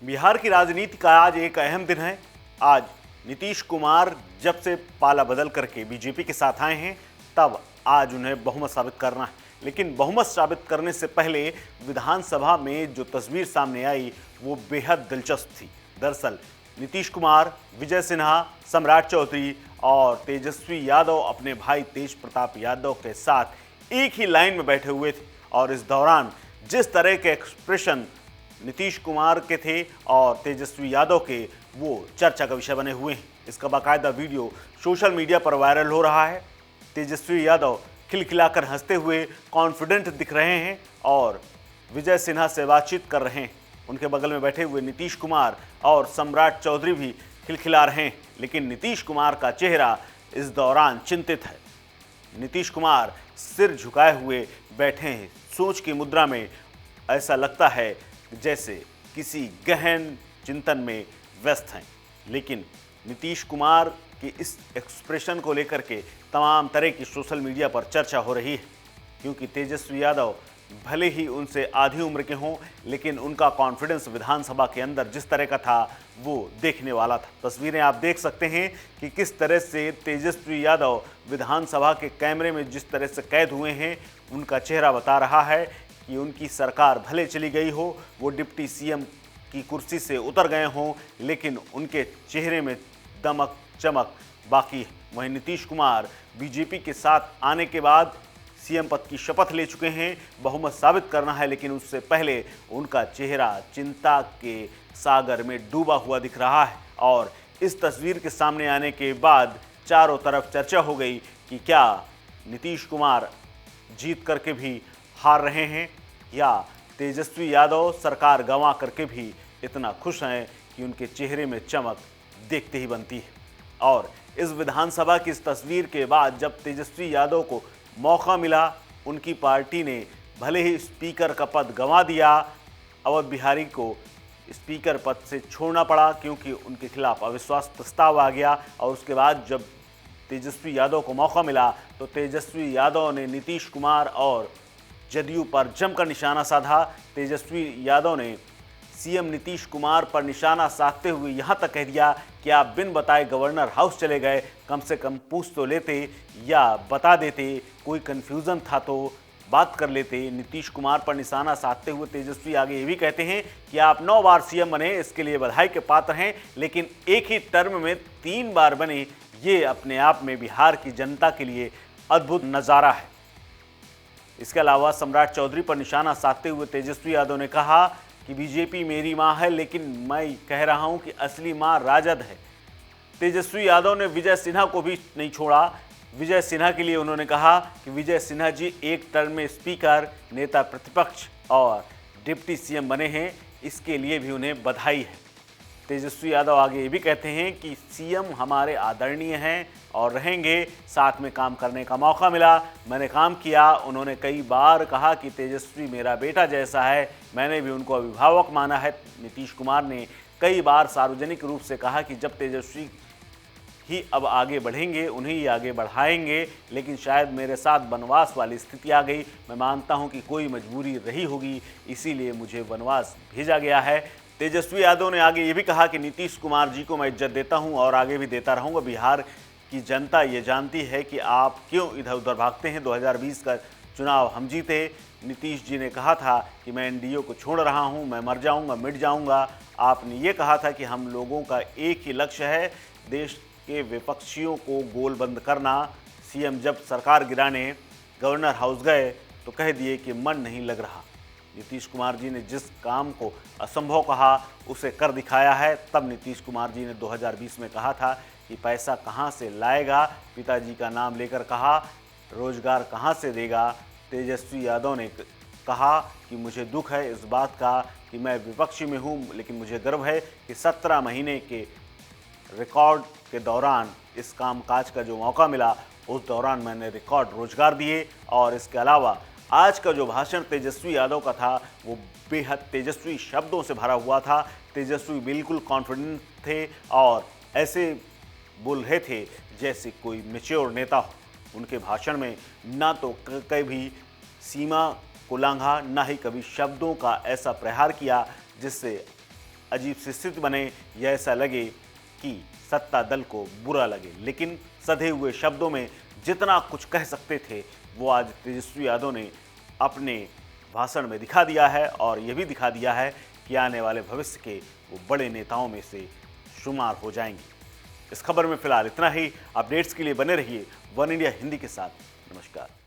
बिहार की राजनीति का आज एक अहम दिन है। आज नीतीश कुमार जब से पाला बदल करके बीजेपी के साथ आए हैं, तब आज उन्हें बहुमत साबित करना है। लेकिन बहुमत साबित करने से पहले विधानसभा में जो तस्वीर सामने आई वो बेहद दिलचस्प थी। दरअसल नीतीश कुमार, विजय सिन्हा, सम्राट चौधरी और तेजस्वी यादव अपने भाई तेज प्रताप यादव के साथ एक ही लाइन में बैठे हुए थे और इस दौरान जिस तरह के एक्सप्रेशन नीतीश कुमार के थे और तेजस्वी यादव के, वो चर्चा का विषय बने हुए हैं। इसका बाकायदा वीडियो सोशल मीडिया पर वायरल हो रहा है। तेजस्वी यादव खिलखिलाकर हंसते हुए कॉन्फिडेंट दिख रहे हैं और विजय सिन्हा से बातचीत कर रहे हैं। उनके बगल में बैठे हुए नीतीश कुमार और सम्राट चौधरी भी खिलखिला रहे हैं, लेकिन नीतीश कुमार का चेहरा इस दौरान चिंतित है। नीतीश कुमार सिर झुकाए हुए बैठे हैं, सोच की मुद्रा में। ऐसा लगता है जैसे किसी गहन चिंतन में व्यस्त हैं। लेकिन नीतीश कुमार के इस एक्सप्रेशन को लेकर के तमाम तरह की सोशल मीडिया पर चर्चा हो रही है, क्योंकि तेजस्वी यादव भले ही उनसे आधी उम्र के हों, लेकिन उनका कॉन्फिडेंस विधानसभा के अंदर जिस तरह का था वो देखने वाला था। तस्वीरें आप देख सकते हैं कि किस तरह से तेजस्वी यादव विधानसभा के कैमरे में जिस तरह से कैद हुए हैं। उनका चेहरा बता रहा है कि उनकी सरकार भले चली गई हो, वो डिप्टी सीएम की कुर्सी से उतर गए हों, लेकिन उनके चेहरे में दमक चमक बाकी है। वहीं नीतीश कुमार बीजेपी के साथ आने के बाद सीएम पद की शपथ ले चुके हैं। बहुमत साबित करना है, लेकिन उससे पहले उनका चेहरा चिंता के सागर में डूबा हुआ दिख रहा है। और इस तस्वीर के सामने आने के बाद चारों तरफ चर्चा हो गई कि क्या नीतीश कुमार जीत करके भी हार रहे हैं या तेजस्वी यादव सरकार गंवा करके भी इतना खुश हैं कि उनके चेहरे में चमक देखते ही बनती है। और इस विधानसभा की इस तस्वीर के बाद जब तेजस्वी यादव को मौका मिला, उनकी पार्टी ने भले ही स्पीकर का पद गंवा दिया, अवध बिहारी को स्पीकर पद से छोड़ना पड़ा क्योंकि उनके खिलाफ अविश्वास प्रस्ताव आ गया। और उसके बाद जब तेजस्वी यादव को मौका मिला तो तेजस्वी यादव ने नीतीश कुमार और जदयू पर जमकर निशाना साधा। तेजस्वी यादव ने सीएम नीतीश कुमार पर निशाना साधते हुए यहां तक कह दिया कि आप बिन बताए गवर्नर हाउस चले गए, कम से कम पूछ तो लेते या बता देते, कोई कन्फ्यूज़न था तो बात कर लेते। नीतीश कुमार पर निशाना साधते हुए तेजस्वी आगे ये भी कहते हैं कि आप 9 बार सीएम बने, इसके लिए बधाई के पात्र हैं, लेकिन एक ही टर्म में 3 बार बने, ये अपने आप में बिहार की जनता के लिए अद्भुत नज़ारा है। इसके अलावा सम्राट चौधरी पर निशाना साधते हुए तेजस्वी यादव ने कहा कि बीजेपी मेरी मां है, लेकिन मैं कह रहा हूं कि असली मां राजद है। तेजस्वी यादव ने विजय सिन्हा को भी नहीं छोड़ा। विजय सिन्हा के लिए उन्होंने कहा कि विजय सिन्हा जी एक टर्म में स्पीकर, नेता प्रतिपक्ष और डिप्टी सीएम बने हैं, इसके लिए भी उन्हें बधाई है। तेजस्वी यादव आगे ये भी कहते हैं कि सीएम हमारे आदरणीय हैं और रहेंगे, साथ में काम करने का मौका मिला, मैंने काम किया। उन्होंने कई बार कहा कि तेजस्वी मेरा बेटा जैसा है, मैंने भी उनको अभिभावक माना है। नीतीश कुमार ने कई बार सार्वजनिक रूप से कहा कि जब तेजस्वी ही अब आगे बढ़ेंगे, उन्हें ही आगे बढ़ाएंगे, लेकिन शायद मेरे साथ वनवास वाली स्थिति आ गई। मैं मानता हूं कि कोई मजबूरी रही होगी, इसीलिए मुझे वनवास भेजा गया है। तेजस्वी यादव ने आगे ये भी कहा कि नीतीश कुमार जी को मैं इज्जत देता हूं और आगे भी देता रहूंगा। बिहार की जनता ये जानती है कि आप क्यों इधर उधर भागते हैं। 2020 का चुनाव हम जीते। नीतीश जी ने कहा था कि मैं एनडीए को छोड़ रहा हूं, मैं मर जाऊंगा, मिट जाऊंगा। आपने ये कहा था कि हम लोगों का एक ही लक्ष्य है, देश के विपक्षियों को गोलबंद करना। सीएम जब सरकार गिराने गवर्नर हाउस गए तो कह दिए कि मन नहीं लग रहा। नीतीश कुमार जी ने जिस काम को असंभव कहा उसे कर दिखाया है। तब नीतीश कुमार जी ने 2020 में कहा था कि पैसा कहां से लाएगा, पिताजी का नाम लेकर कहा, रोजगार कहां से देगा। तेजस्वी यादव ने कहा कि मुझे दुख है इस बात का कि मैं विपक्षी में हूं, लेकिन मुझे गर्व है कि 17 महीने के रिकॉर्ड के दौरान इस कामकाज का जो मौका मिला, उस दौरान मैंने रिकॉर्ड रोजगार दिए। और इसके अलावा आज का जो भाषण तेजस्वी यादव का था वो बेहद तेजस्वी शब्दों से भरा हुआ था। तेजस्वी बिल्कुल कॉन्फिडेंट थे और ऐसे बोल रहे थे जैसे कोई मैच्योर नेता हो। उनके भाषण में ना तो कभी सीमा को लांघा, ना ही कभी शब्दों का ऐसा प्रहार किया जिससे अजीब सी स्थिति बने या ऐसा लगे कि सत्ता दल को बुरा लगे। लेकिन सधे हुए शब्दों में जितना कुछ कह सकते थे वो आज तेजस्वी यादव ने अपने भाषण में दिखा दिया है, और यह भी दिखा दिया है कि आने वाले भविष्य के वो बड़े नेताओं में से शुमार हो जाएंगे। इस खबर में फिलहाल इतना ही। अपडेट्स के लिए बने रहिए वन इंडिया हिंदी के साथ। नमस्कार।